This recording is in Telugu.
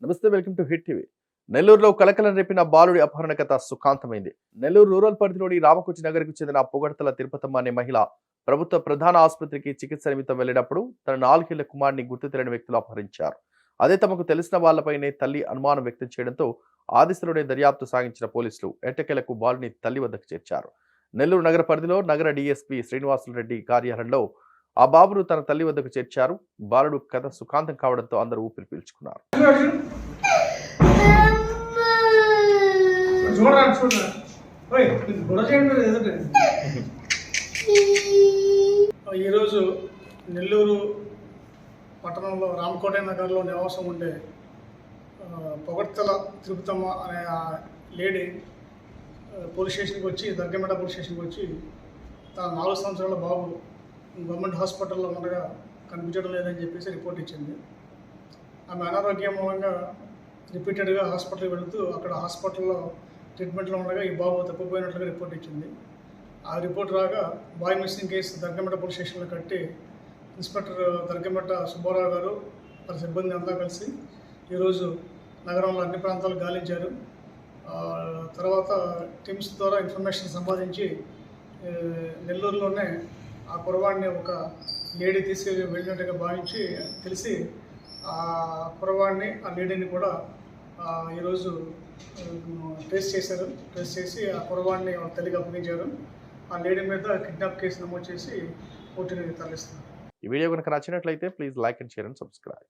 నమస్తే, వెల్కమ్ టు హిట్ టీవీ. నెల్లూరులో కలకలం రేపిన బాలుడి అపహరణ కథ సుఖాంతమైంది. నెల్లూరు రూరల్ పరిధిలోని రామకుచి నగర్కు చెందిన పొగడ్తల తిరుపతమ్మ అనే మహిళ ప్రభుత్వ ప్రధాన ఆసుపత్రికి చికిత్స నిమిత్తం వెళ్లేటప్పుడు తన 4 ఏళ్ల కుమారుడిని గుర్తు తెలియని వ్యక్తులు అపహరించారు. అదే తమకు తెలిసిన వాళ్లపైనే తల్లి అనుమానం వ్యక్తం చేయడంతో ఆ దిశలోనే దర్యాప్తు సాగించిన పోలీసులు ఎట్టకేలకు బాలుని తల్లి వద్దకు చేర్చారు. నెల్లూరు నగర పరిధిలో నగర డీఎస్పీ శ్రీనివాసులు రెడ్డి కార్యాలయంలో ఆ బాబును తన తల్లి వద్దకు చేర్చారు. బాలుడు కథ సుఖాంతం కావడంతో అందరూ ఊపిరి పీల్చుకున్నారు. ఈరోజు నెల్లూరు పట్టణంలో రామకోట నగర్లో నివాసం ఉండే పొగడ్తల తిరుపతమ్మ అనే లేడీ పోలీస్ స్టేషన్కి వచ్చి దగ్గరమెట పోలీస్ స్టేషన్కి వచ్చి తన 4 సంవత్సరాల బాబు గవర్నమెంట్ హాస్పిటల్లో ఉండగా కనిపించడం లేదని చెప్పేసి రిపోర్ట్ ఇచ్చింది. ఆమె అనారోగ్యం మూలంగా రిపీటెడ్గా హాస్పిటల్కి వెళుతూ అక్కడ హాస్పిటల్లో ట్రీట్మెంట్లో ఉండగా ఈ బాబు తప్పిపోయినట్లుగా రిపోర్ట్ ఇచ్చింది. ఆ రిపోర్ట్ రాగా బాయ్ మిస్సింగ్ కేసు దగ్గరమెట పోలీస్ స్టేషన్లో కట్టి ఇన్స్పెక్టర్ దగ్గరమెట సుబ్బారావు గారు వారి సిబ్బంది అంతా కలిసి ఈరోజు నగరంలో అన్ని ప్రాంతాలు గాలించారు. తర్వాత టీమ్స్ ద్వారా ఇన్ఫర్మేషన్ సంపాదించి నెల్లూరులోనే ఆ కుర్రవాడిని ఒక లేడీ తీసుకెళ్ళి వెళ్ళినట్టుగా భావించి తెలిసి ఆ కుర్రవాడిని ఆ లేడీని కూడా ఈరోజు ట్రేస్ చేశారు. ట్రేస్ చేసి ఆ కుర్రవాడిని తల్లికి అప్పగించారు. ఆ లేడీ మీద కిడ్నాప్ కేసు నమోదు చేసి కోర్టుని తరలిస్తున్నారు. ఈ వీడియో కనుక నచ్చినట్లయితే please like and share and subscribe.